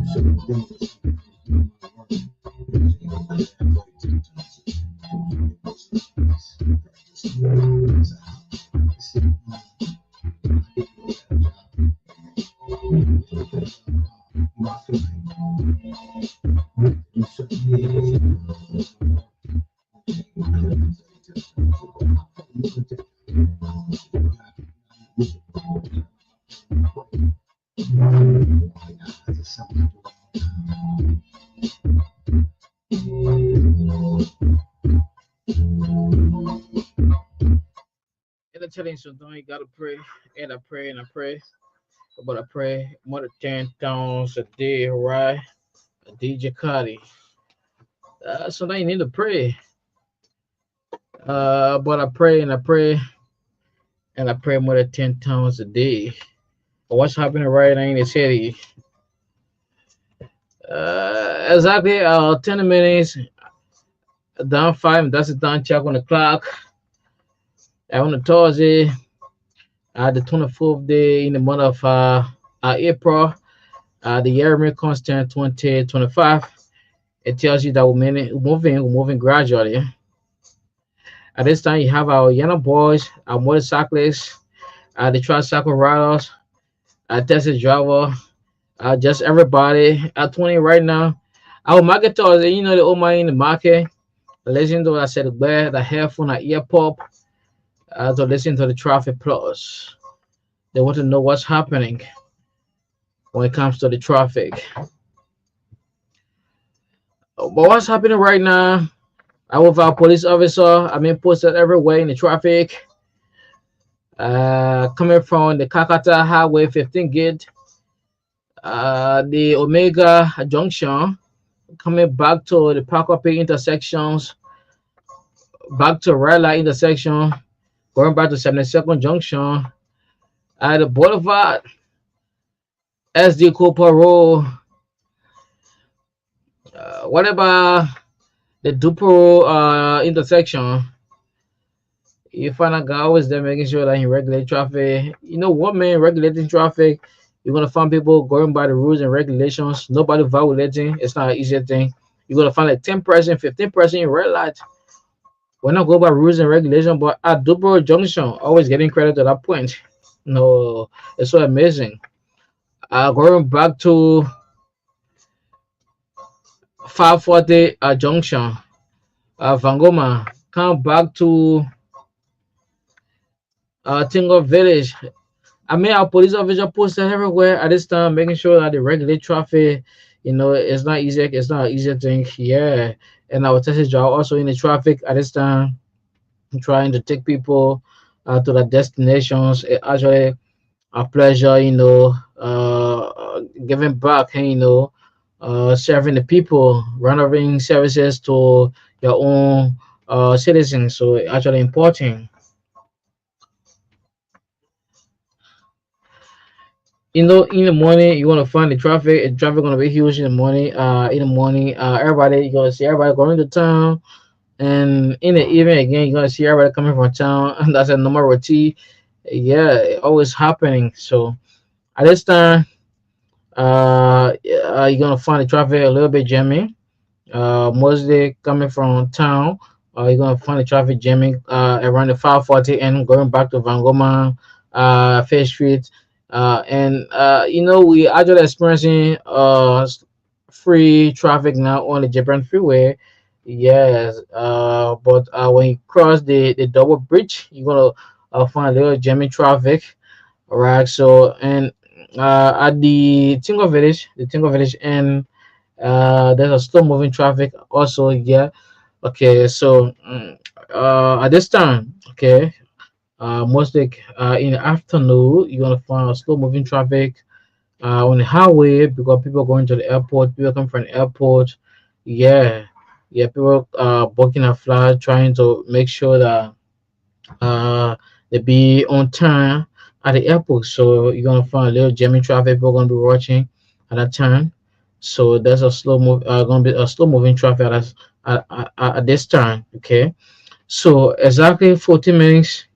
And I tell you something, you gotta pray, and I pray, and I pray. But I pray more than 10 times a day, right? DJ Cardi. So now you need to pray. But I pray and I pray and I pray more than 10 times a day. But what's happening right now in the city? Exactly 10 minutes down five. That's the time check on the clock. On the Thursday, the 24th day in the month of April, the year may constant 2025. It tells you that we're moving gradually. At this time, you have our young boys, our motorcyclists, the tricycle riders, taxi driver, just everybody at 20 right now. Our marketers, the old man in the market, listen to what I said, the headphone, the ear pop, to listen to the traffic plus. They want to know what's happening when it comes to the traffic. But what's happening right now? I with our police officer, posted everywhere in the traffic. Coming from the Kakata Highway 15 gate, the Omega Junction, coming back to the Pacope intersections, back to Rella intersection, going back to 72nd Junction, at the Boulevard, SD Cooper Road, whatever the Dupro intersection. You find a guy always there making sure that he regulates traffic. You know what, man, regulating traffic, you're gonna find people going by the rules and regulations, nobody violating. It's not an easy thing. You're gonna find like 10%, 15% in red light. We're not going by rules and regulations, but at Dupro Junction, always getting credit to that point. No, it's so amazing. Going back to 540 Junction, Vangoma, come back to Tingle Village. Our police officer posted everywhere at this time, making sure that they regulate traffic. It's not easy. It's not an easy thing. Yeah, and our taxi driver also in the traffic at this time, trying to take people to their destinations. It actually a pleasure, giving back, serving the people, rendering services to your own citizens. So it's actually important. In the morning you want to find the traffic. Traffic gonna be huge in the morning. Everybody, you're gonna see everybody going to town, and in the evening again, you're gonna see everybody coming from town. And that's a normal routine. Yeah, always happening. So at this time, you're gonna find the traffic a little bit jamming. Mostly coming from town. You're gonna find the traffic jamming around the 540 and going back to Vangoma, Fair Street. And we actually experiencing free traffic now on the Japan Freeway. Yes, but when you cross the double bridge, you're gonna find a little jamming traffic. All right, so and at the Tingo Village, and there's a slow moving traffic also. Yeah, okay, so at this time, okay, mostly in the afternoon, you're gonna find a slow moving traffic on the highway because people are going to the airport, people come from the airport. Yeah, yeah, people booking a flight, trying to make sure that they be on time at the airport. So you're gonna find a little jamming traffic. People gonna be watching at that time. So there's gonna be a slow moving traffic at this time. Okay. So exactly 14 minutes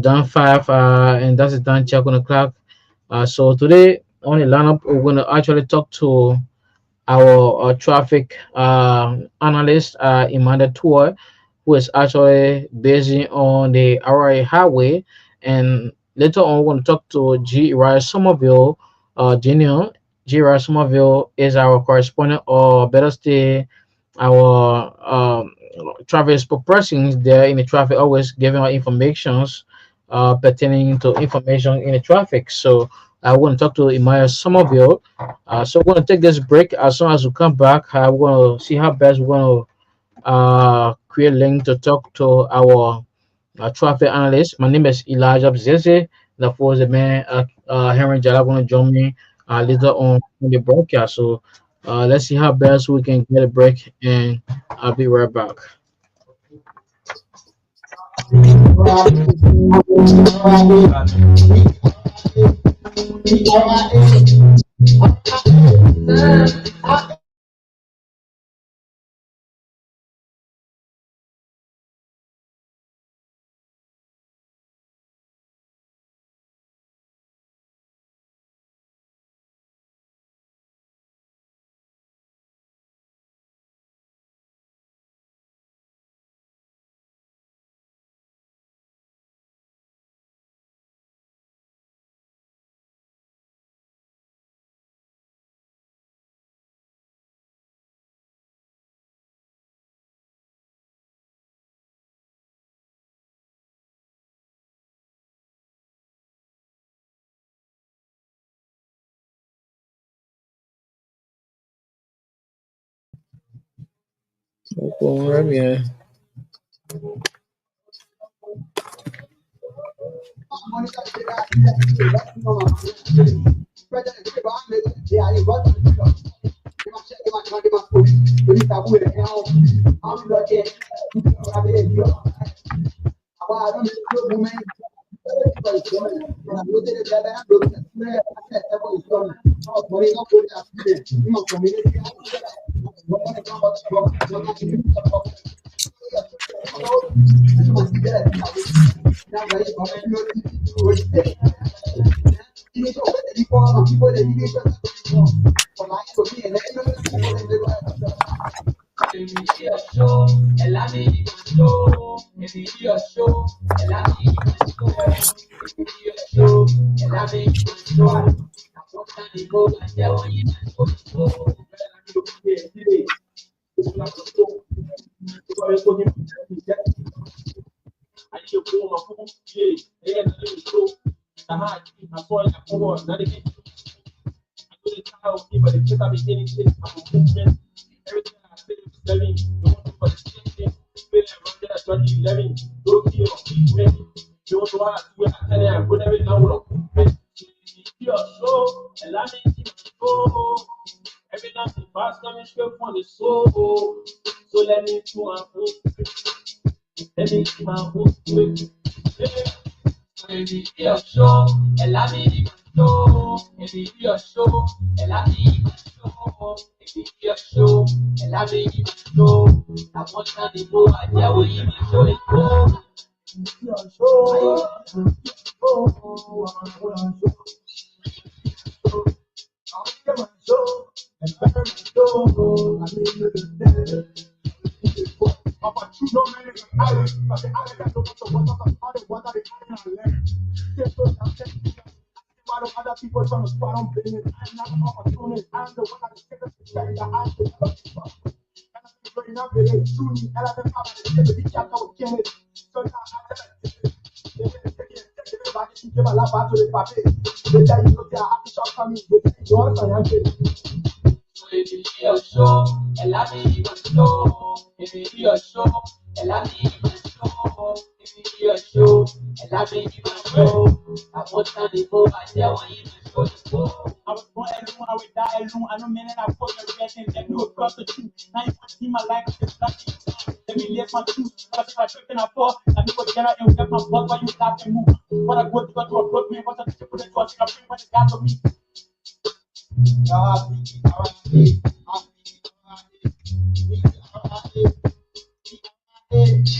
down five, and that's the time check on the clock. So today on the lineup, we're gonna actually talk to our traffic analyst, Emmanuel Tour, who is actually based on the RI Highway. And later on, we're going to talk to G. Rice Somerville Jr. G. Rice Somerville is our correspondent, or better say, our traffic spokesperson there in the traffic, always giving our informations pertaining to information in the traffic. So I want to talk to Emmanuel Somerville. So we're going to take this break. As soon as we come back, we're going to see how best we're going to create a link to talk to our traffic analyst. My name is Elijah Bzeze. The force the man, Henry Jala, going to join me later on the broadcast. So let's see how best we can get a break, and I'll be right back. Très bien.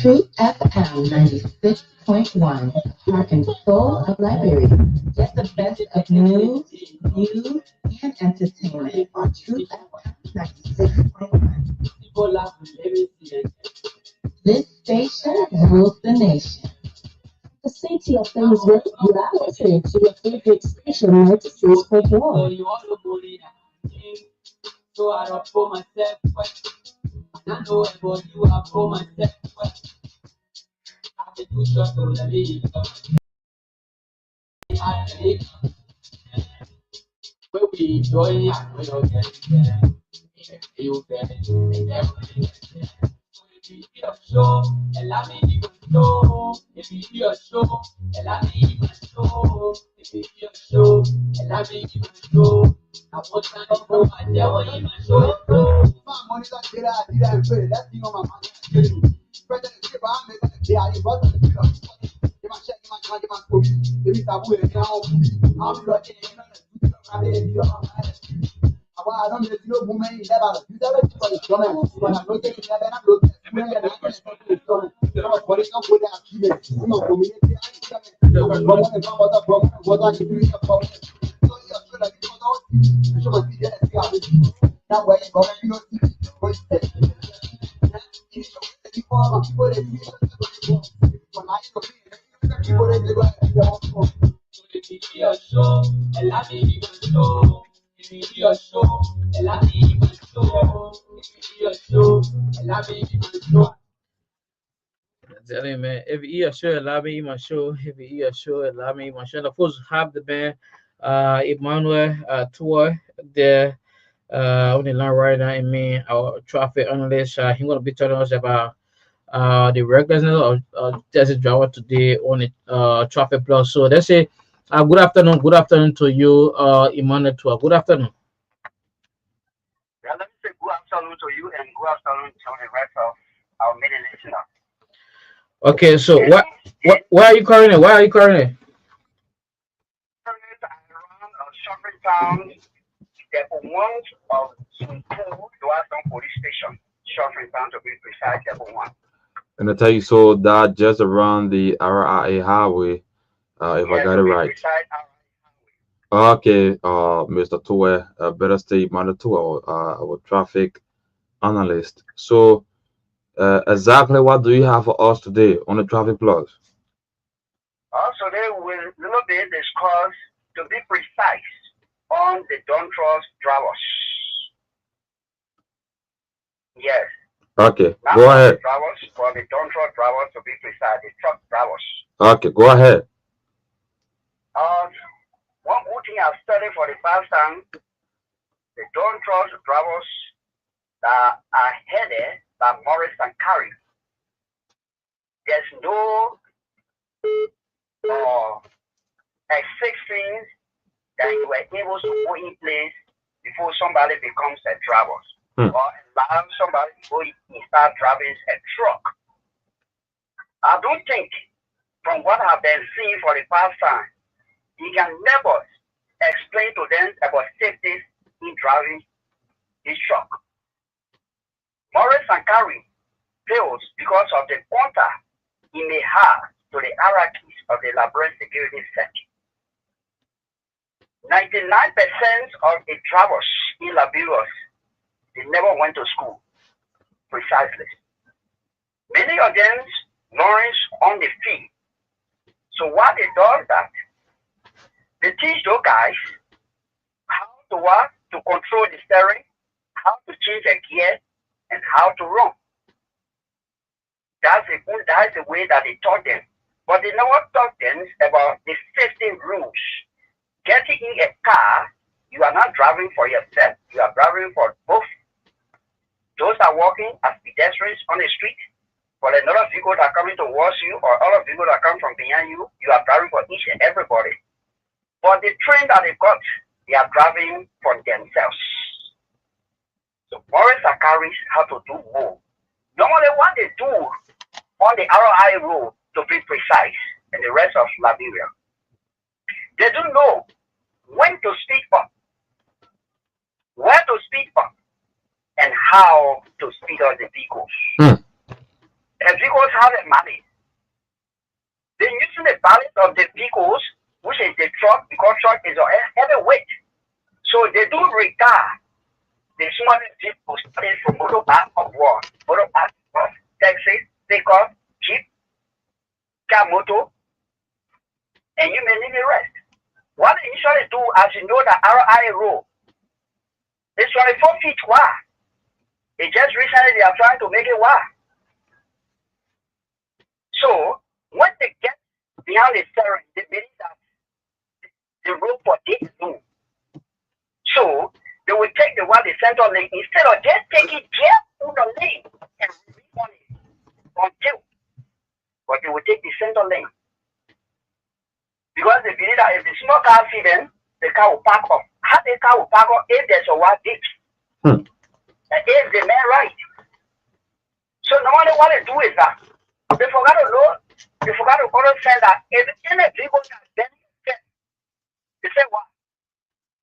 True FM 96.1, heart and soul of Liberia. Get the best of news, views, and entertainment on True FM 96.1. This station rules the nation. The city of things with you are listening to your favorite station 96.1. Tell him, man, if you sure allow me my show, if you sure allow me my show. Of course, have the band, Emmanuel tour there on the line right now. I mean, our traffic analyst, he's gonna be telling us about the recklessness of taxi driver today on the traffic plus. So let's say, good afternoon to you, Emmanuel tour. Good afternoon. Yeah, let me say good afternoon to you and good afternoon to the rest of our media listeners. Okay, so Yes, where are you currently? Where are you currently? around shopping town, Depot 1 of Sunku, Doason Police Station. Shopping town to be precise, Depot 1. And I tell you, so that just around the RIA highway, if I Yes, got to it be right. precise, Okay, Mr. Tue, better state Manitoba, our traffic analyst. So, exactly what do you have for us today on the Traffic Plus? also they will little bit discuss to be precise on the don't trust drivers. Yes, Okay, not go all the ahead. drivers, but the don't trust drivers to be precise, the truck drivers. Okay, go ahead. Uh, one good thing I've studied for the past time, the don't trust drivers that are headed by Morris and Carey. There's no exceptions that you were able to put in place before somebody becomes a driver Hmm. or allow somebody to go and start driving a truck. I don't think, from what I've been seeing for the past time, you can never explain to them about safety in driving his truck. Morris and Carey fails because of the counter he may have to the hierarchies of the labyrinth security set. 99% of the drivers in Liberia, they never went to school, precisely. Many of them learn on the field. So what they do is that they teach those guys how to work, to control the steering, how to change a gear, and how to run. That's the way that they taught them. But they never taught them about the safety rules. Getting in a car, you are not driving for yourself. You are driving for both. Those are walking as pedestrians on the street. For another vehicle that are coming towards you or other vehicles that come from behind you, you are driving for each and everybody. But the train that they got, they are driving for themselves. So Morris and Carey have to do more. Normally what they do on the RI road, to be precise, and the rest of Liberia, they don't know when to speed up, where to speed up, and how to speed up the vehicles. Hmm. The vehicles have a money. They're using the balance of the vehicles, which is the truck, because truck is a heavy weight. So they do regard the smallest people started from motor park of war, motor park of taxis, pickup, jeep, car motor, and you may need the rest. What they usually do, as you know, the RI rule, it's 24 feet wide. They just recently they are trying to make it wide. So when they get behind the steering, they believe that the road for this move. So they will take the one the center lane instead of just taking just through the lane and on it until, but they will take the center lane because they believe that if the small car see them, the car will park up. How the car will park up if there's a wide ditch? And if the man right. So normally what they do is that they forgot to know, they forgot to understand that if any vehicle that then they say what?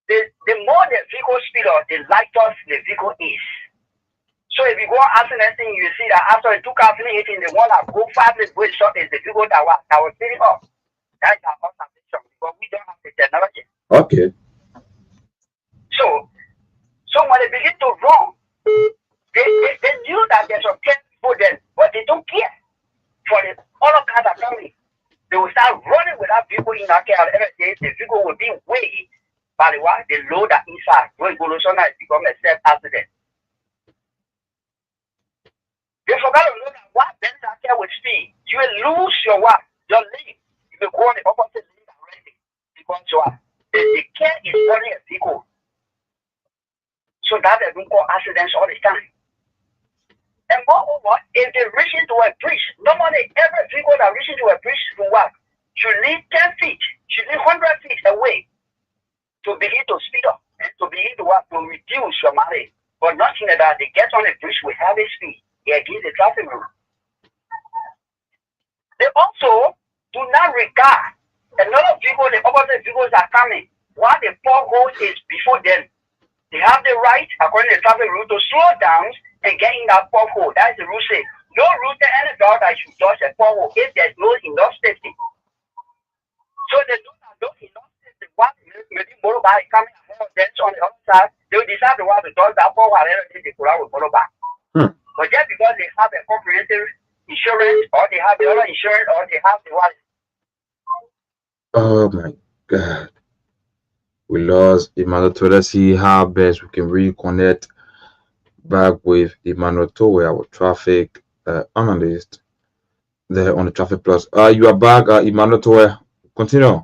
The more the vehicle speed up, the lighter the vehicle is. So if you go accident thing, you see that after the two cars hitting, the one that go 5 minutes way short is the vehicle that was speeding up. That's our observation because we don't have the technology. Okay. So when they begin to run, they knew that there's a place for them, but they don't care. For the other cars that coming, they will start running without people in that car. Every day, the vehicle will be way by the way, they load that inside. When go to it become a self accident. They forgot to know that what then that car with speed, you will lose your what? Your lane. You will go on the opposite lane already. Because what? The car is running a vehicle. So that they don't call accidents all the time. And moreover, if they reach into a bridge, normally every vehicle that reaches into a bridge to what? Should leave 10 feet, should leave 100 feet away to begin to speed up and to begin to what? To reduce your mileage. But nothing like that. They get on the bridge with heavy speed. They against the traffic rule. They also do not regard another vehicle, the opposite vehicles are coming. While the pothole is before them, they have the right, according to the traffic rule, to slow down and get in that pothole. That's the rule say. No route any dog that should touch a pothole if there's no enough safety. So they do not know enough safety. What maybe motorbike coming ahead of them on the other side, they will decide to want to touch that pothole and then they pull out with motorbike. But just because they have a comprehensive insurance or they have the other insurance or they have the one. Oh my God. We lost Emmanuel Towe. Let's see how best we can reconnect back with Emmanuel Towe, our traffic analyst there on the Traffic Plus. You are back, Emmanuel Towe. Continue.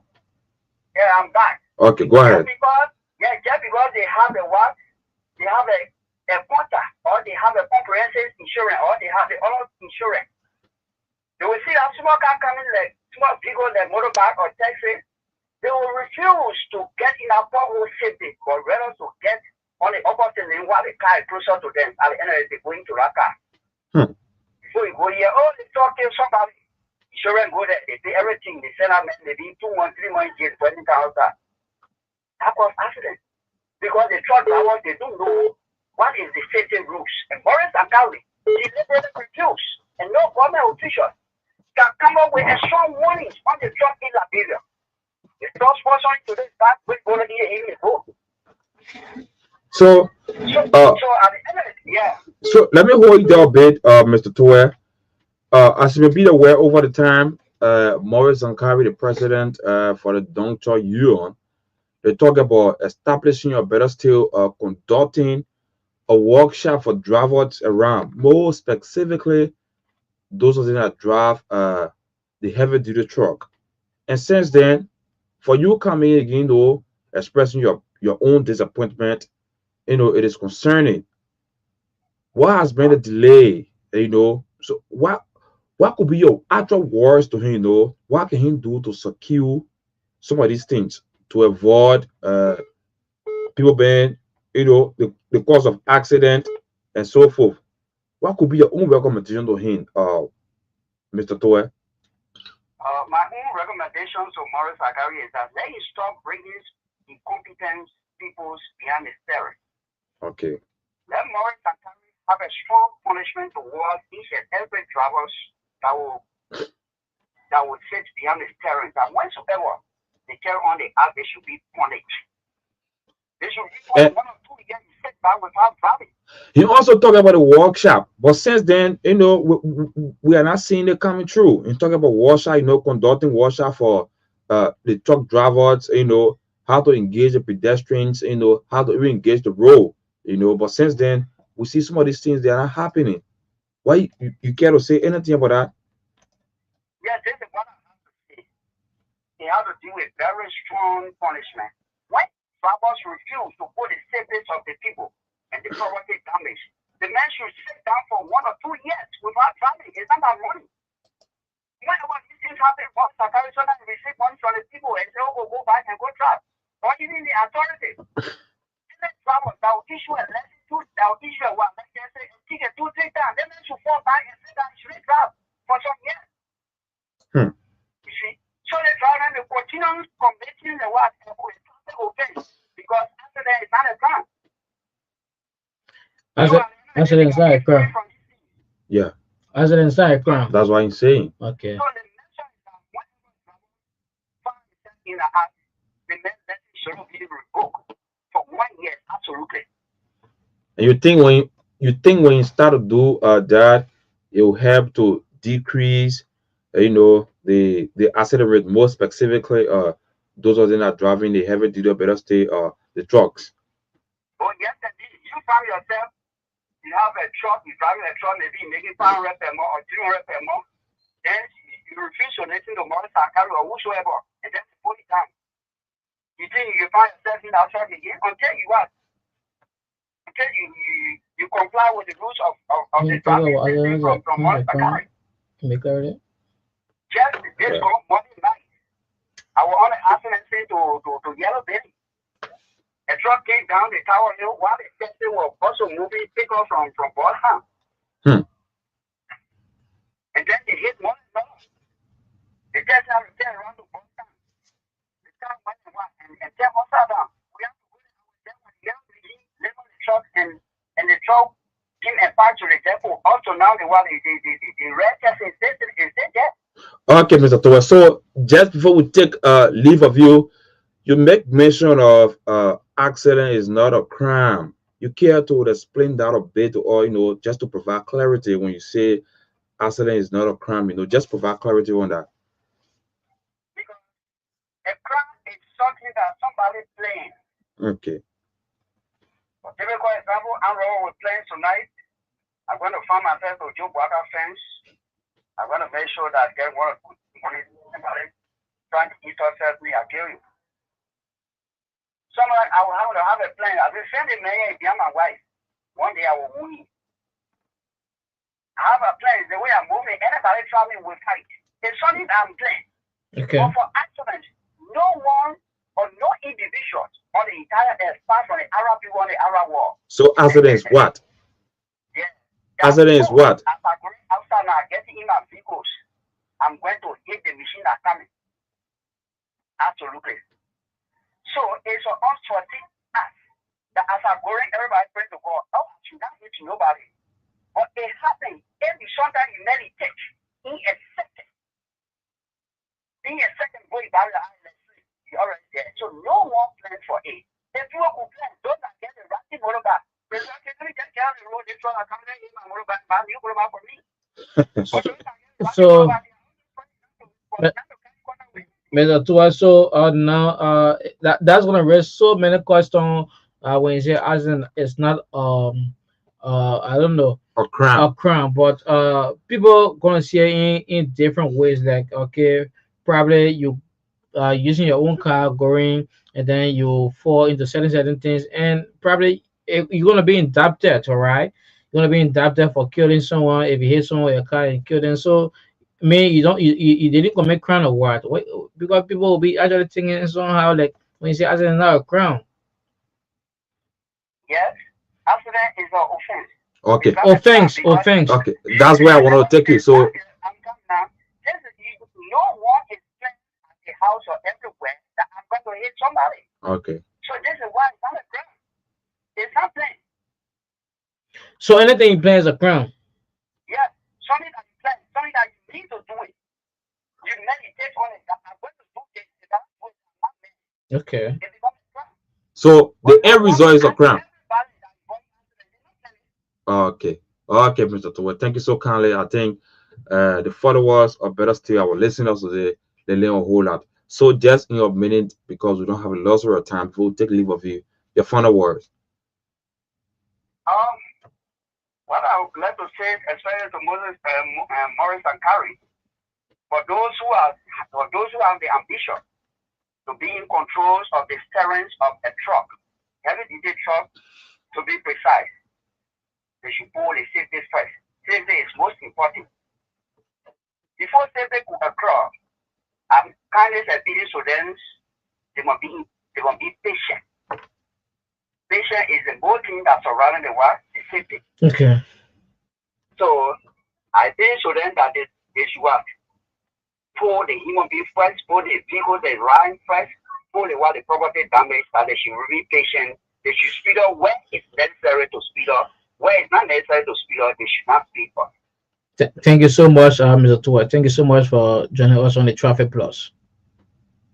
Yeah, I'm back. Okay, go ahead. Just because they have a what? They have a quota or they have a comprehensive insurance or they have the other insurance. They will see that small car coming like small vehicle like motorbike or taxi. They will refuse to get in a pothole safety, but rather to get on the opposite lane while the car is closer to them. At the end of it, they're going to that car. Before you go here, oh, they talk to somebody. Insurance go there, they pay everything. They send out maybe 2 months, 3 months jail, 20,000. That was accident. Because the truck drivers, they don't know what is the safety rules. And Morris and Gowdy deliberately refuse. And no government official can come up with a strong warning on the truck in Liberia. The truck sponsoring to this back will go to here go. So at the end of it, yeah. So let me hold you there a bit, Mr. Towe. As you may be aware, over the time, Maurice Sankari, the president for the Dong Cho Yuan, they talk about establishing or better still conducting a workshop for drivers around, more specifically those of them that drive the heavy duty truck. And since then, for you coming again though, expressing your own disappointment, it is concerning. What has been the delay? So what could be your actual words to him? What can he do to secure some of these things to avoid people being, the cause of accident and so forth? What could be your own recommendation to him, Mr. Towe? My own recommendation to Maurice Sankari is that let him stop bringing incompetent people behind the steering. Okay. Let Maurice Sankari have a strong punishment towards each and every drivers that will sit behind the steering. That whensoever they carry on the act, they should be punished. They should be one or two again sit back car without driving. He also talked about the workshop, but since then, we are not seeing it coming true. He talking about workshop, conducting workshop for the truck drivers, how to engage the pedestrians, how to even engage the road, But since then, we see some of these things that are not happening. Why you care to say anything about that? Yes, this is what I have to say. They have to do a very strong punishment. When drivers refuse to put the safety of the people and the property damage, the man should sit down for 1 or 2 years without driving. It's not that money. Whenever these things happen, boss carry so that receive money from the people and say, oh, go back and go drive. Or even the authority. Let drivers that will issue a lesson, that will issue a one, let's say, a ticket 2-3 times. Then they should fall back and say that you should drive for some years. You see? So the driver will continue committing the what offense because accident is not a crime. Accident is not a crime. Yeah. Accident is not a crime. That's what I'm saying. Okay. So the mention is that when find yourself in a act, the message should be revoked for 1 year, absolutely. And you think when you start to do that, it will help to decrease, the accident rate, more specifically, those of them that are driving the heavy duty better stay the trucks. Oh yes, indeed. You find yourself, you have a truck, you're driving a truck, maybe making 500 per month or 300 per month, then you refuse to listen to motorcycle or whosoever, and then you put it down. You think you find yourself in that truck again until you what? Until you comply with the rules of the traffic safety from motorcycle. Can you clarify that? Just this Monday night, I was on an accident scene to Yellow Belly. A truck came down the Tower Hill while the taxi was also moving, pick up from Boston. And then they hit one another. The taxi had to turn around to Boston. The car went and then upside down. We have to go there when the Yellow Belly left on the truck and the truck came and parked to the depot. Also now the red taxi is still there. Okay, Mr. Towa. So just before we take leave of you, you make mention of accident is not a crime. You care to explain that a bit, or just to provide clarity when you say accident is not a crime. Just provide clarity on that. Because a crime is something that somebody playing. Okay. For typical example, I'm rolling with playing tonight. I'm going to find myself to Joe Walker fence. I'm going to make sure that I get one of good money. Somebody trying to eat yourself, me, I kill you. Someone, I will have a plan. I will send a man and be my wife. One day I will win. I have a plan. The way I'm moving, anybody try me will fight. It's something I'm playing. Okay. But for accident, no one or no individual on the entire earth, apart from the Arab people on the Arab war. So accident is what? Yeah. Accident is what? As I go outside now, getting in my vehicles, I'm going to hit the machine that's coming. Absolutely. So it's for us to think us that as I'm going, everybody praying to God. Oh, I should not hit nobody. But it happens every sometimes you meditate in a second. In a second, go about the island, you're already there. So no one plans for it. If you who plan, don't get the right motorbike. Let me get down the road, this one, I'm coming in my motorbike, my new motorbike for me. So, Mr. Tua, so now that's gonna raise so many questions when you say accident is not I don't know A crime. but people gonna see it in different ways, like okay, probably you using your own car going and then you fall into certain things, and probably you're gonna be indicted, all right? You're gonna be indicted for killing someone if you hit someone with a car and kill them. So me, you didn't commit crime or what? Because people will be actually thinking somehow like when you say accident not a crime. Yes, accident is an offense. Okay. Offense. Okay. That's where I want to take you. So I'm coming now. No one is playing at the house or everywhere that I'm going to hit somebody. okay. So this is why it's not a crime. It's not playing. So anything you play is a crime. Yes, something that you plan, something that you need to do it. You meditate on it. That I'm going to do this. That's what I'm not Okay. It becomes a crime. So the end result is a crime. Everybody that is going Okay. Okay, Mr. Tower. Thank you so kindly. I think the followers, or better still, our listeners today, they learn a whole lot. So just in your minute, because we don't have a lot of time, we'll take leave of you. Your final words. Um, what I would like to say, especially to Moses, Morris and Carrie, for those who are, for those who have the ambition to be in control of the steerings of a truck, heavy duty truck, to be precise, they should pull the safety first. Safety is most important. Before safety could occur, I'm kindly appealing to them, they must be patient. Patience is the whole thing that surrounding the world, the safety. Okay. So I think to them that they should what? Pull the human being first, pull the vehicle, the line first, pull the what the property damage, and they should be patient. They should speed up where it's necessary to speed up. Where it's not necessary to speed up, they should not speed up. Thank you so much, Mr. Tua. Thank you so much for joining us on the Traffic Plus.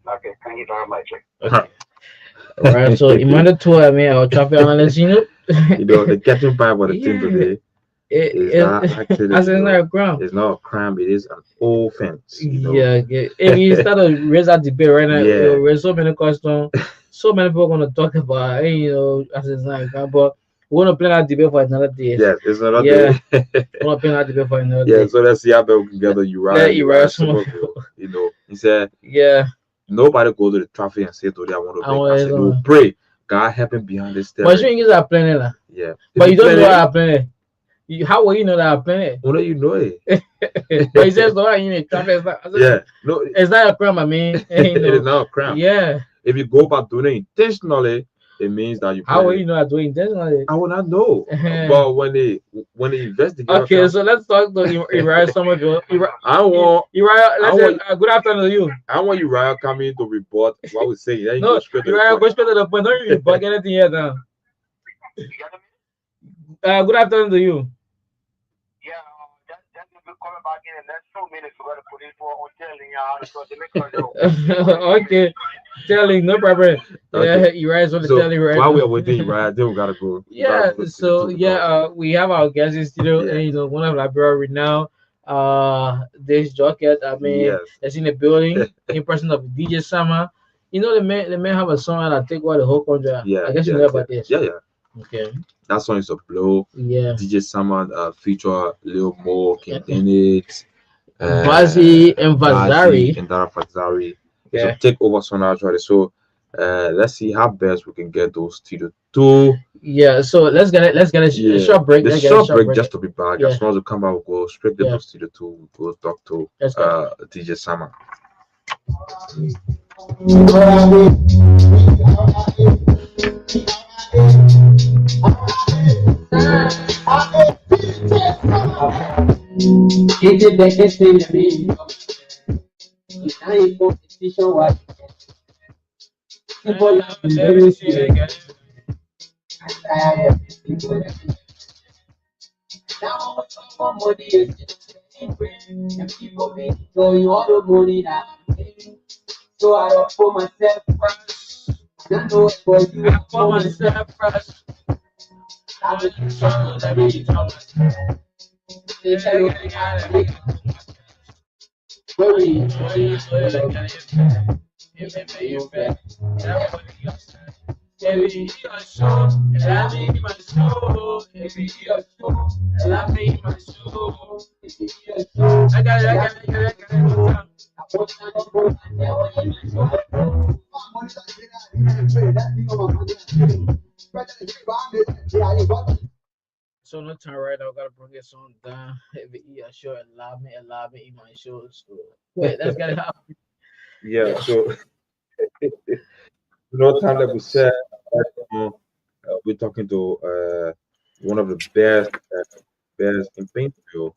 Okay, thank you very much. Okay. All right. So Emmanuel Tua, I mean, our traffic analyst, The getting by with the team yeah, today is not actually, as in a ground. it's not a crime, it is an offense. Yeah, yeah. If you start to raise that debate right now, Yeah. there's so many questions, so many people are going to talk about, as it's not a ground. But we want to play that debate for another day. Yes, it's another Yeah. day. We want to play that debate for another Yeah, day. so let's see how we can get the Uriah Uriah Somerville. He said Yeah. nobody go to the traffic and say today I want to I make. want I said, to- no, pray. God help him behind this step. But you are planning that. Yeah. But you don't know plan what I'm planning. How will you know that I'm planning? Only you know it. But he says, no, you need traffic. I said, Yeah. No, It's not a crime, I mean. it is not a crime. Yeah. If you go about doing it intentionally, it means that you. How will plan it. you know I'm doing intentionally? I will not know. But when they investigate, Okay, so let's talk to Uriah Somerville. I want Let's say good afternoon to you. Uriah coming to report what we say. Then you No, go straight to the Uriah, point. go straight to the point. Don't you bug anything here now. You get me? Good afternoon to you. Yeah, just coming back in the next 2 minutes. We're going to put it for hotel in your house because they make Okay, telling no problem. Okay. Yeah, Uriah is on the So telling right while now. we are waiting, Uriah, then we gotta go. We Yeah, gotta go to so the yeah, we have our guests in studio, Yeah. and one of Liberia renowned, this Jocket. I mean, Yes. that's in the building, in person of DJ Sama. The man have a song that take over the whole country. Yeah, I guess you yeah, know about this. Yeah, yeah. Okay. That song is a blow. Yeah. DJ Salmon feature Lil Mo, King Yeah. Bennett, Vazi and Vazari. and Dara Fazari. Yeah. It's a take over song actually. So let's see how best we can get those studio two. Yeah. So let's get a Yeah. short break. The Let's get a short break just to be back. Yeah. As soon as we come back, we'll go straight to Yeah. the studio two. We'll go talk to Let's go. DJ Salmon. Esse daqui é sempre mesmo. E aí, competition, what? People love me very soon. Now, somebody is so you all the money now. So I don't for myself first. I know it for you. I for myself first. I will try to let me try. So no time right now. Gotta bring this song down. Sure, allow me in my show. So wait, let's get it out. Yeah. So time that we said we're talking to one of the best in Paintsville.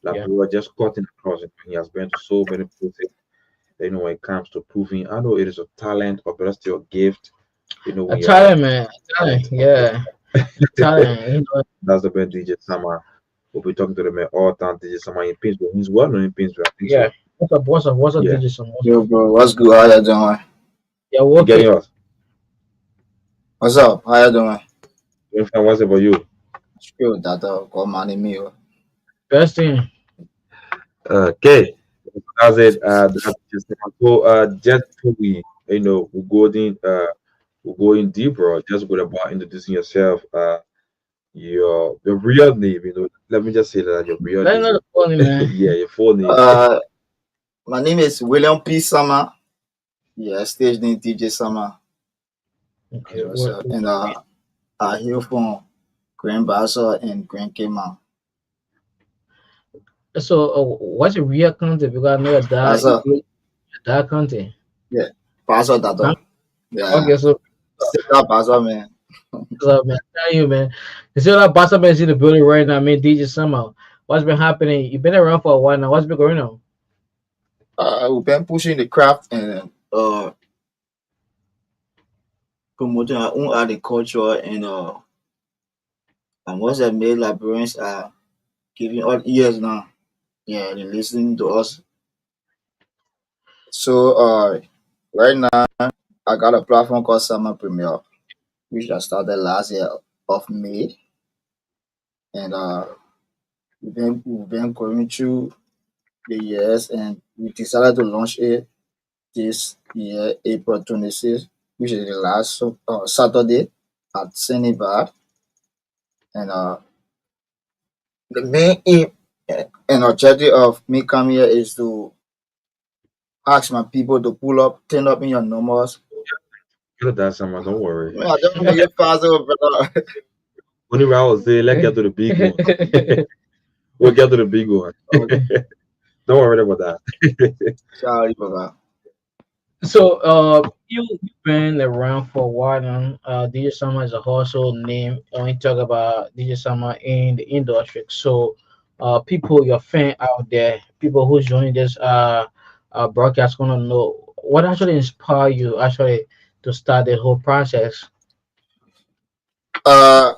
Like Yeah. we were just cutting across it. He has been to so many places. When it comes to proving, I know it is a talent, or better still, a gift. A When you talent, man. A talent, yeah. Talent. that's the best DJ Summer. We'll be talking to the man all time DJ Summer in Paintsville. He's well known in Paintsville. I think Yeah. so. What's up? Yeah. DJ song? Yo, bro, what's good? How you doing? Yeah, You getting okay. us? What's up? How you doing? What's about you? Spill that called Money Meal. Best thing. Okay, that's it. That's just so. Just before we we go in deeper. Just go about introducing yourself. Your real name. Let me just say that your real That's name. not funny, man. Yeah, your full name. Uh, my name is William P. Summer. Yeah, stage name DJ Summer. That's Okay, what's up. And I hail from Grand Bassa and Grand Cayman. so what's your real content? Because I know Bassa, your dad content. yeah, Bassa Huh? Dato. Yeah, Okay, so still that Bassa man. what's up, man? Tell you, man. You see that Bossa Man in the building right now, man. DJ somehow. What's been happening? You've been around for a while now. What's been going on? We've been pushing the craft and promoting our own agriculture and once I made Liberians are giving all ears now. Yeah, they're listening to us. So right now I got a platform called Summer Premier, which I started last year of May, and we've been going through the years, and we decided to launch it this year, April 26th, which is the last Saturday at Senibad, and the main aim and objective of me coming here is to ask my people to pull up, turn up in your numbers. Good, that's someone. Don't worry. Man, I don't make it possible, brother. Only way I was say, let's get to the big one. We'll get to the big one. Okay, Don't worry about that. sorry, brother. So, you've been around for a while now. DJ Summer is a household name. When you talk about DJ Summer in the industry, so people, your fan out there, people who's joining this broadcast, gonna know what actually inspired you actually to start the whole process. Uh,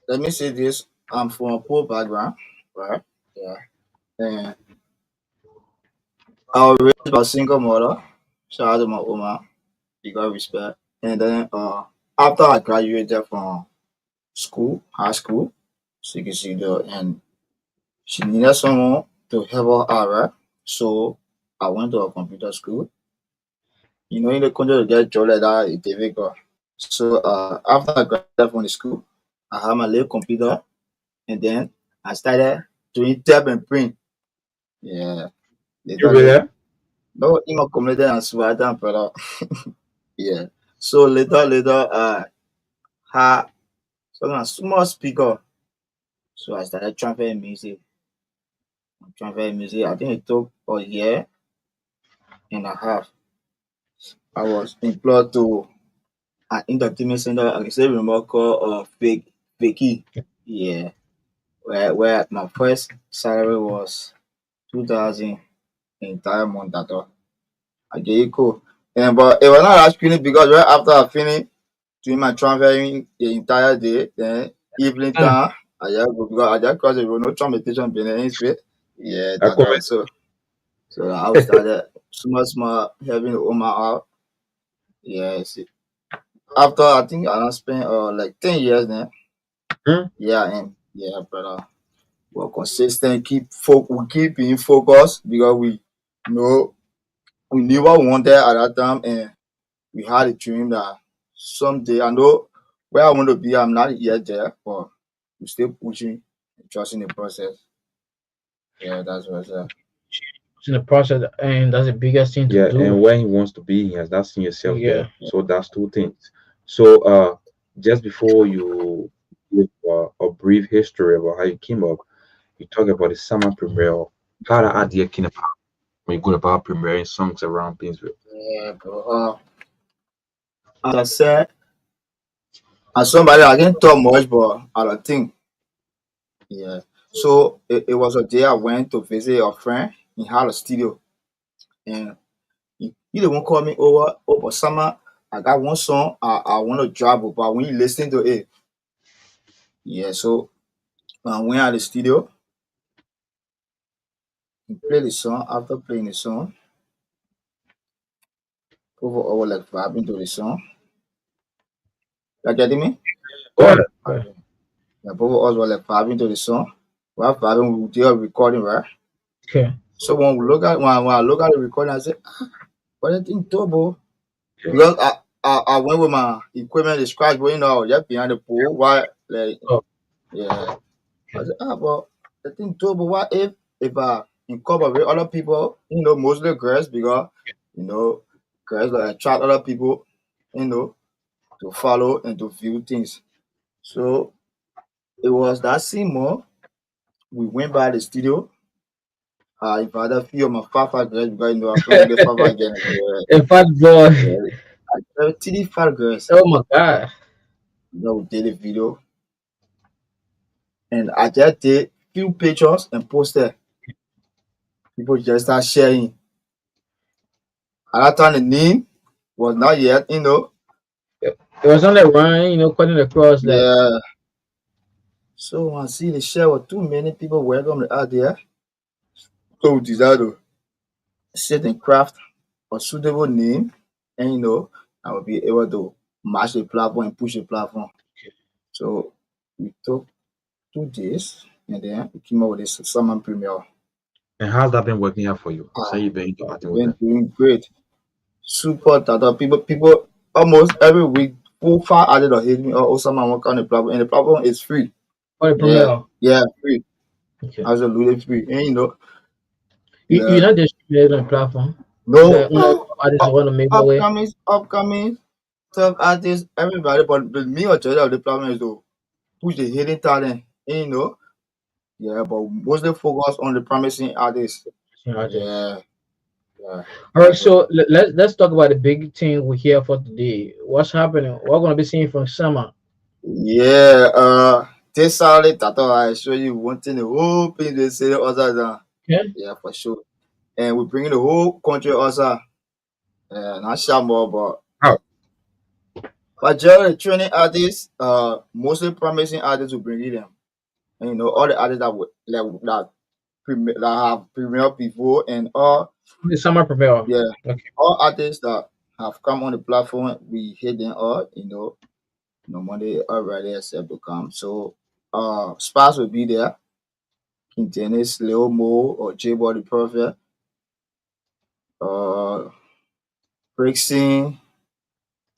Let me say this. I'm from a poor background, right? Yeah. And I was raised by a single mother. Shout out to my Oma. You got respect. And then after I graduated from school, high school, so you can see the and she needed someone to help her out, right? So I went to a computer school. You know, in the country to get job like that, it's difficult. So after I graduated from the school, I had my little computer and then I started doing type and print. Yeah. You Later, be later. there? No, imo community and Swata and brother. Yeah. So later, had some small speaker. So I started transferring music. I think it took a year and a half. I was employed to an entertainment center. I can say remote call Fakey. Yeah. Where my first salary was 2,000 entire month at all. I get it cool. And but it was not as feeling because right after I finished doing my traveling the entire day, then evening Mm. time, I just go because I just cross the road, no transportation being in space. Yeah, I that comment. so I started small having all my out. Yes. After I think I done spent like 10 years then. Hmm? Yeah, and yeah, brother. We're consistent, we keep being focused because know we never wanted at that time and we had a dream that someday I know where I want to be, I'm not yet there, but we still pushing and trusting the process. Yeah, that's what's up. It's in the process, and that's the biggest thing to Yeah, do. and where he wants to be, he has not seen yourself Yeah. there. So that's two things. So just before you give a brief history about how you came up, you talk about the summer premiere. How the idea came about when you go about premiering songs around Painesville. Yeah, bro. As I said, as somebody I can't talk much, but I don't think. Yeah. So it was a day I went to visit a friend. He had a studio, and he the one called me over summer. I got one song I want to drop, but when you listen to it, yeah. So I went at the studio, he played the song. After playing the song, over like vibing to the song. You getting me? Go ahead. Okay. Yeah, both of us were like vibing to the song. While vibing, we did a recording, right? Okay. So when we look at when I look at the recording, I said, "What that thing turbo?" Yeah. Because I went with my equipment, the scratch, but I was just behind the pool. Why, like, Oh, yeah. I said, but the thing turbo. What if I incorporate other people? Mostly girls, because girls like attract other people. To follow and to view things. So it was that same month we went by the studio. I invited a few of my Fafa girls because I plan to get Fafa again. Yeah, a fat boy. yeah. I TD fat girls. Oh my god. We did a video and I just did few pictures and posted. People just start sharing. At that time the name was not yet. It was on the run, cutting across like Yeah. So when I see the share with too many people welcome out there. So we decided to sit and craft a suitable name and I will be able to match the platform and push the platform. So we took 2 days and then we came up with this summer premiere. And how's that been working out for you? Ah, Say you've been interacting with been them. doing great. Super tata. People almost every week full far added or hit me or someone work on the platform and the platform is free. for the Yeah, premiere. yeah, free. Okay. Absolutely free. And You're yeah. not distributed on platform. No, The artists want to make their way. upcoming top artists, everybody, but the me or of the platform is to push the hidden talent, yeah, but mostly focus on the promising artists. Artists. Yeah, yeah. All right, So, so let's talk about the big thing we're here for today. What's happening? We're gonna be seeing from summer. yeah, this Saturday, Tato, I show you one thing, the whole thing they say other than, Okay. yeah, for sure. And we're bringing the whole country also, not Shambo, Oh, majority training artists, mostly promising artists will bring them. And all the artists that have premiered before and all, The summer prepare. yeah, Okay. all artists that have come on the platform, we hit them all, Monday already except to come. So Sparks will be there, King Dennis, Leo Mo or J Body Prophet, uh Brixing,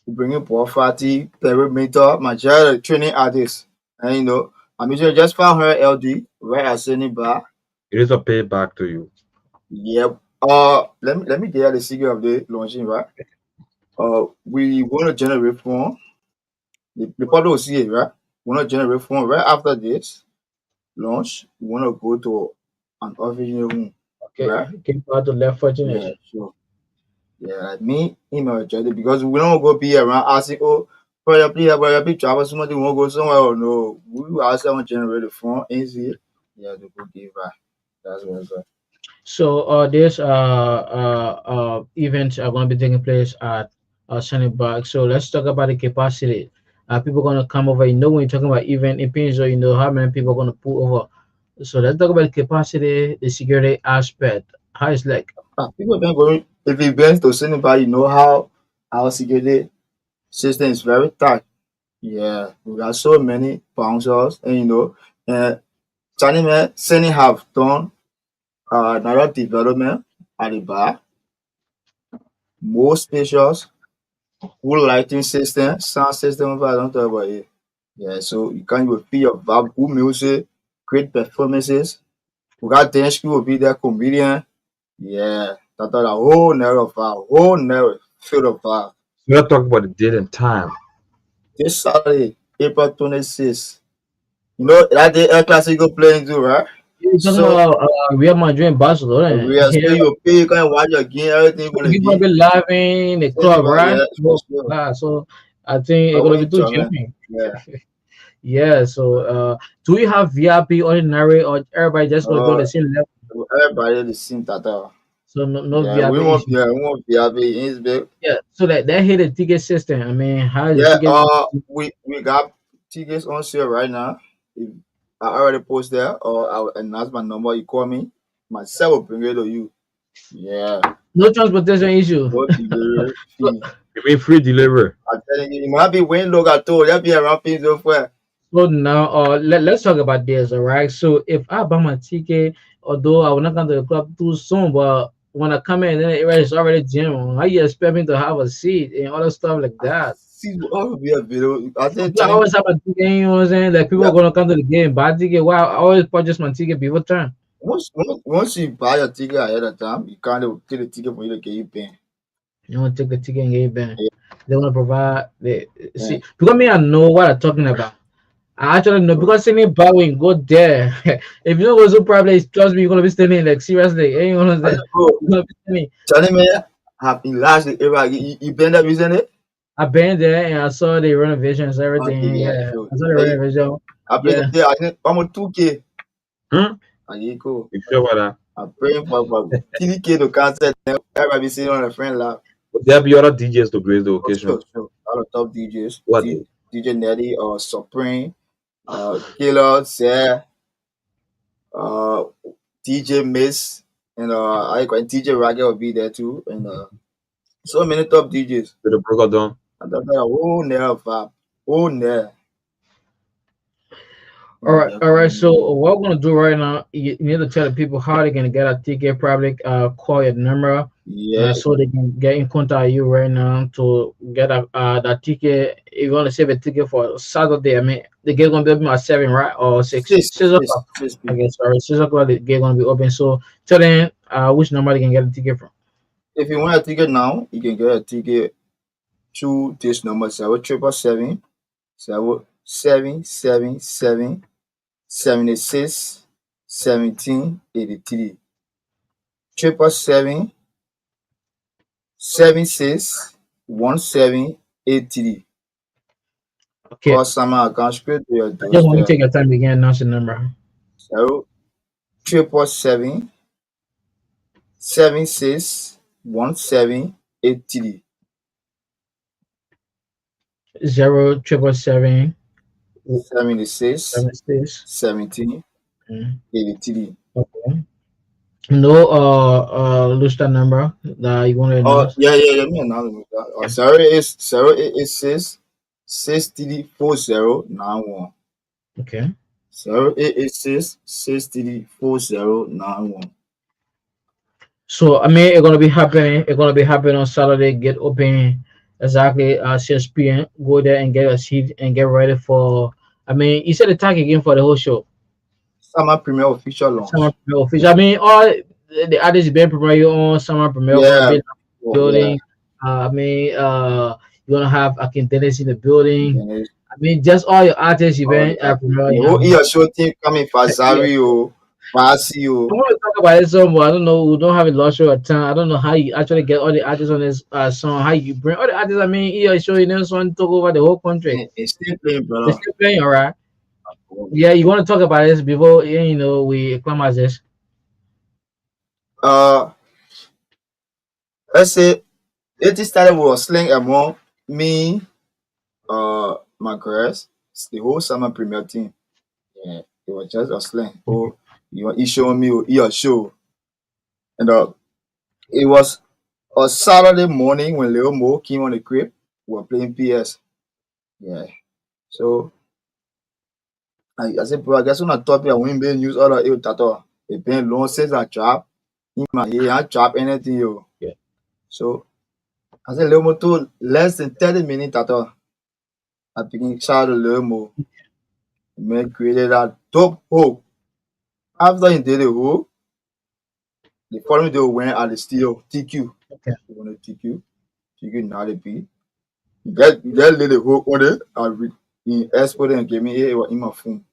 we bring in Paul Fati, Perimeter, majority training artists. And I'm usually just 500 LD, where I send it back. it is a payback to you. Yep. Let me get the secret of the launching, right? We want to generate phone. The product will see it, right? We want to generate phone right after this launch. We want to go to an official room, Okay. right? Keep out the left Yeah, fortunate. sure. Yeah, like me, email Jody because we don't go be around asking, oh, brother, please travel somebody won't go somewhere or no. We will ask someone generate the phone, easy. Yeah, to go give back. That's what's up. So this events are going to be taking place at Sunnybank. So let's talk about the capacity. People going to come over. When you're talking about event in Pinzo, you know how many people are going to pull over. So let's talk about the capacity, the security aspect. How it's like. People been going if you've been to cinema, you know how our security system is very tight. Yeah, we got so many bouncers, and China man, Sony have done another development at the bar, more spacious, good lighting system, sound system. If I don't talk about it. Yeah, so you can even feel your vibe, good music, great performances. We got dance crew will be there, comedian. Yeah, that a whole narrow vibe, whole narrow field of vibe. We're not talking about the date and time. This Saturday, April 26th. You know that day El Clasico playing too, right? You're talking So about Real Madrid and Barcelona. we are Yeah, so you pay, you can watch your game, everything gonna you're gonna be be live in the sending club, back, right? yeah, for Oh, sure. so I think it's Our gonna be too enjoyment. jumping. Yeah. Yeah. So do you have VIP, ordinary, or everybody just gonna go Uh the same level? everybody the same tata. So no Yeah, VIP issue. we won't be happy in his big. Yeah. So that hit the ticket system. I mean, how is the Yeah, ticket? we got tickets on sale right now. If I already post there or I'll announce my number, you call me, myself will bring it to you. Yeah. No transportation issue. No delivery So, fee. You mean free delivery? I'm telling you, you might be waiting look at all. You'll be around things so far. So now, let's talk about this, all right? So if I buy my ticket, although I will not come to the club too soon, but when I come in, then it's already gym. How you expect me to have a seat and other stuff like that? See, all will be a video. I think People telling always have a ticket, you know what I'm saying? Like people yeah. are gonna come to the game, buy ticket. Why I always purchase my ticket before time? Once you buy your ticket ahead of time, you can't get a ticket for you to get you paying. You want to take a ticket and get back. Yeah, They want to provide the yeah. see because me I know what I'm talking about. I actually know So, because sitting back when you go there, if you don't go to probably trust me, you're gonna be standing like seriously. Ain't gonna I say said, bro, you're gonna be standing. telling me have in last era you been there using it? I've been there and I saw the renovations, Okay, everything. yeah, Yeah, sure. I saw the renovation. I play Yeah, there, I think almost 2K. Hmm? And you go. You sure about that? I'm praying for 3K to cancel them. Everybody sitting on a friend lap. Would there be other DJs to grace the Oh, occasion? sure. All the top DJs. What day? DJ Netty or Supreme, Killer, Sir, uh, DJ Miss, and I got DJ Ragged will be there too, and so many top DJs. To the broker down? And that's a whole near vibe, whole near. all right. So what we're gonna do right now, you need to tell the people how they can get a ticket. Probably call your number, Yeah, so they can get in contact with you right now to get a that ticket. If you want to save a ticket for Saturday, I mean the gate gonna be open at 7, right, or 6? six, 6 o'clock. I people. guess sorry, 6 o'clock the gate gonna be open. So tell them which number they can get a ticket from. If you want a ticket now, you can get a ticket through this number 0777 777 76 1783. 777 76 1783. Okay, Call Sama account straight to your I just want you to doorstep. take your time to get announce the number. 777 76 1783. 0777 76 76. 1783. Okay. No, lose that number that you want to Oh, announce. yeah, me another with that. Oh, 0886 634091. Okay. 0886 634091. So I mean, it's gonna be happening. It's gonna be happening on Saturday. Get open exactly 6 p.m. Go there and get a seat and get ready for. I mean, you said the tag again for the whole show. Summer Premier official Summer launch. premiere official. I mean, all the artists been premiere you on summer premiere gonna Yeah, be in the yeah. building. I mean, you're gonna have Akin Dennis in the building. Then it's I mean, just all your artists you all the been artists. premiere. And the I whole mean, year show team coming for yeah. Zario, I Basio. want to talk about this song, but I don't know. We don't have a luxury of time. I don't know how you actually get all the artists on this song. How you bring all the artists? I mean, yeah, show you this one took over the whole country. And still playing, They brother. still playing, all right. Yeah, you want to talk about this before we climax this? Uh, let's say it started with a sling among me, my girls, the whole summer premier team. Yeah, it was just a slang. Oh, you showing me your show, and it was a Saturday morning when Leo Mo came on the crib. We were playing PS. Yeah, so I said, bro, I guess when I thought I wouldn't be news all the tato. It been long since I drop. In my ear, I drop anything yo. Yeah. So I said, Leo Mo to less than 30 minutes tato. I begin shout to Leo Mo. Man created that dope hook. After he did the hook, the following day we went at the studio TQ. Okay. We went to TQ now the beat. You get little hook on it. He exported and gave me it in my phone.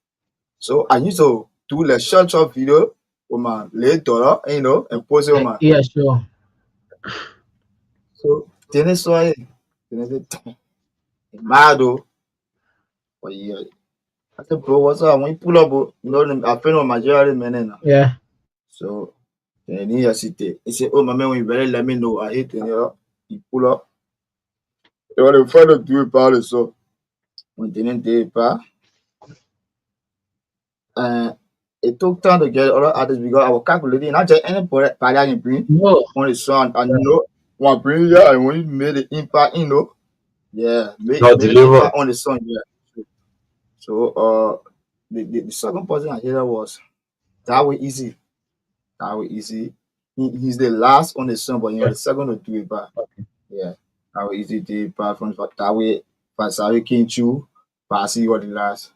So I used to do like short video with my late daughter, and post it on my. Yeah, sure. So then I saw it. Then I said, mad though. But yeah. I said, bro, what's up? When you pull up, bro, I feel on my Jerry man now. Yeah. So then he said, oh my man, when you better let me know. I hate it, you pull up. They were trying to do it about it, so we didn't do it, but it took time to get other artists because I was calculating not just anybody I can bring No. on the song. I know when I bring yeah, and when you made the impact, yeah, made Not the deliver. impact on the song, yeah. So the second person I hated was that way easy. That way easy. He's the last on the song, but he Yeah. was the second to do it back. Okay. Yeah. That way easy did it back from that way. Pasawi came through. Pasi was the last.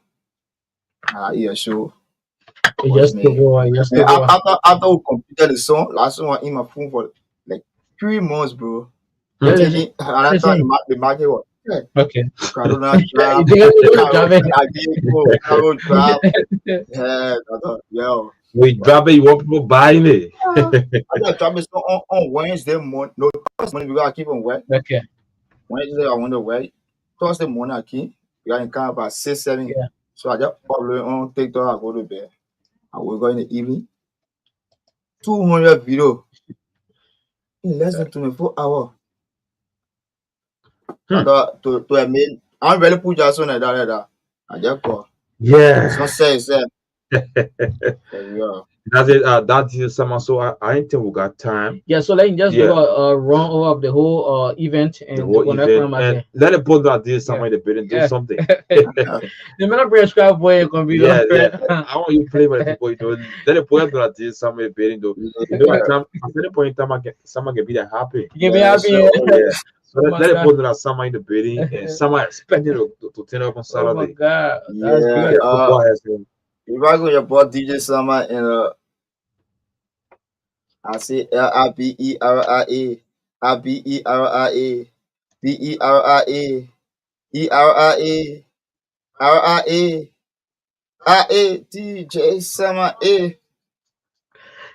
Yeah, show You was just took me. over. You just And took over. after we completed the song, last one in my phone for like 3 months, bro. Yeah, Until listen, and I thought the market was yeah, okay. Corona Yeah, drive, you Carol driving. Carol drive. Yeah, I thought, yo. We drop it, you want people buying it. I just dropped it on Wednesday morning. No, Thursday morning because I keep on work. Okay. Wednesday I went to work. Thursday morning I came. We got in camp about 6, 7. Yeah. So I just upload on TikTok. I go to bed. I wake up in the evening. 200 video in less than 24 hours. I thought to a main. I'm really put just on that. I just call. Yeah. It's not say it's for real. That's it. That is someone. So I think we got time. Yeah, so let me just Yeah. do a run over of the whole event and The whole event, and let it put that this someone in the building do Yeah. something. The minute bring a scrap boy, you can be Yeah. I want you to play with the people. You know, let it put that this someone in the building. Though, you know, at any point in time, someone can be that happy. You can be happy. Yeah. So Oh my let it God. put that someone in the building, and someone expecting to turn up on Oh my Saturday. God, that's Yeah. good. Go ahead, sir. If I go your boy DJ Summer and I say Libera, Libera, Bera, Era, DJ Summer A.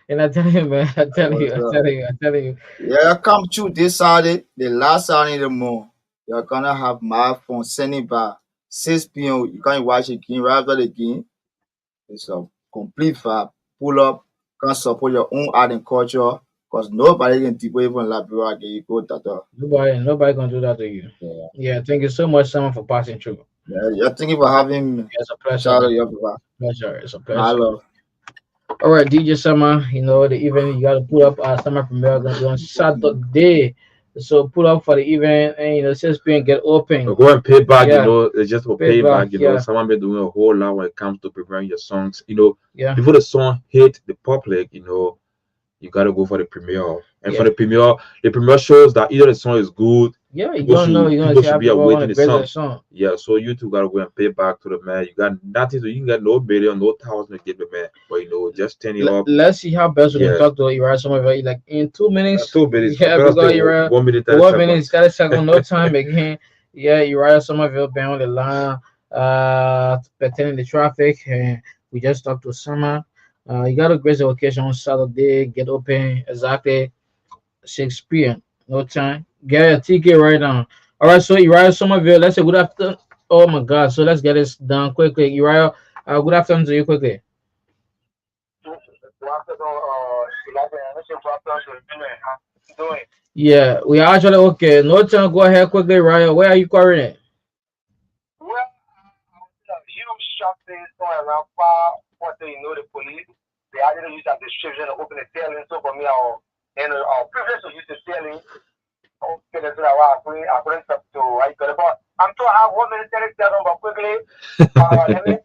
And I tell you, man, I tell you. Yeah, come true this Saturday, the last Saturday of the month. You're gonna have my phone sending by 6 p.m. You can watch the game right after the game. It's a complete vibe. Pull up, can support your own art and culture. Because nobody can people even Liberia get you go that. Nobody gonna do that to you. Yeah. Yeah, thank you so much, Simon, for passing through. Yeah, thank you for having me. It's a pleasure. Shout out to you, Pleasure. It's a pleasure. Hello. All right, DJ Summer, you know the event you gotta put up Summer Premiere gonna be on Saturday. So put up for the event and 6 p.m. get open. Go and pay back, Yeah. you know, it's just for Pay payback, back, you know. yeah. Someone been doing a whole lot when it comes to preparing your songs. You know, Yeah. before the song hit the public, you know, you gotta go for the premiere. And for Yeah. the premiere shows that either the song is good, Yeah, you people don't know should- you're gonna people see should how be people awaiting want to the praise song. the song. Yeah, so you two gotta go and pay back to the man. You got nothing, so you can get no million, no thousand to give the man. But you know, just turn it up. Let's see how best we Yeah. can talk to Ira some of it like in 2 minutes. 2 minutes. Yeah, Better because stay Ira 1 minute, 30 1 seconds. minute, 30 seconds, no time again. Yeah, Uriah Somerville been on the line, pertaining the traffic. And we just talked to Summer. You got a great occasion on Saturday. Get open exactly 6 p.m. No time. Get a ticket right now. All right, so Uriah Somerville, let's say good afternoon. Oh my God, so let's get this done quickly. Uriah, good afternoon to you quickly. Yeah, we are actually okay. No time. Go ahead quickly, Ryan. Where are you calling? Well, a huge shopping store around 540, the police. They actually use that description to open the selling. So for me, our privilege to use the selling. Okay, that's what I couldn't stop to right. But I'm sure I have 1 minute 30 seconds, but quickly, let me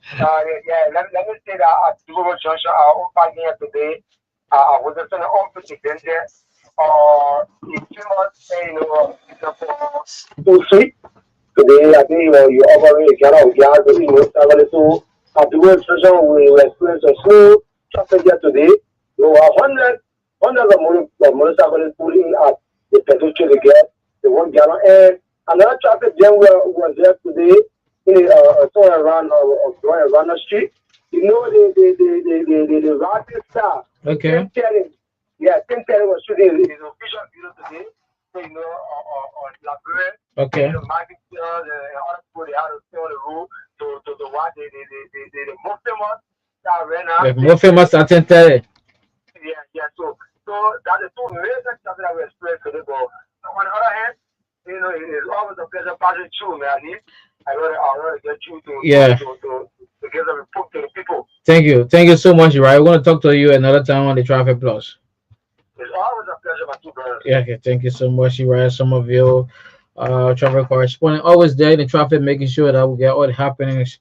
say that at Google Junction, our own here today, I was just an unprecedented, in 2 months, today, I think you already get out of gas, so at the Google Junction, we will experience a slow traffic here today. We have hundreds of motorcycles pulling at the petrol station to get the 1 gallon. And another traffic jam was there today somewhere around the street. You know the rocket star. Okay. Tim Terry was shooting his official video today. So on Labrador. Okay. The market and other people they had to stay on the road to watch the most famous that ran out. The more famous at 10:30. Yeah. So that's the 2 major stuff that we experienced today. But on the other hand, it is always a pleasure passing through, man. I want to get you to give the report to the people. Thank you so much, Uriah. We're gonna talk to you another time on the Traffic Plus. It's always a pleasure, my two brothers. Yeah, okay. Thank you so much, Uriah Somerville, traffic correspondent. Always there in the traffic, making sure that we get all the happenings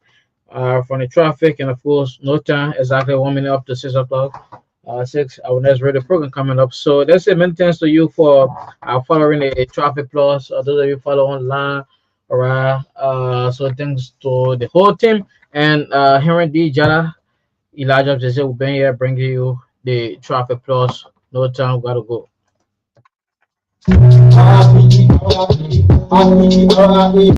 from the traffic, and of course, no time, exactly 1 minute up to 6 o'clock. 6, our next radio program coming up. So that's it. Many thanks to you for following the Traffic Plus. Those of you follow online, all right. So thanks to the whole team and Henry D. Jala, Elijah Jose will be here bringing you the Traffic Plus. No time, gotta go. Happy, happy, happy, happy.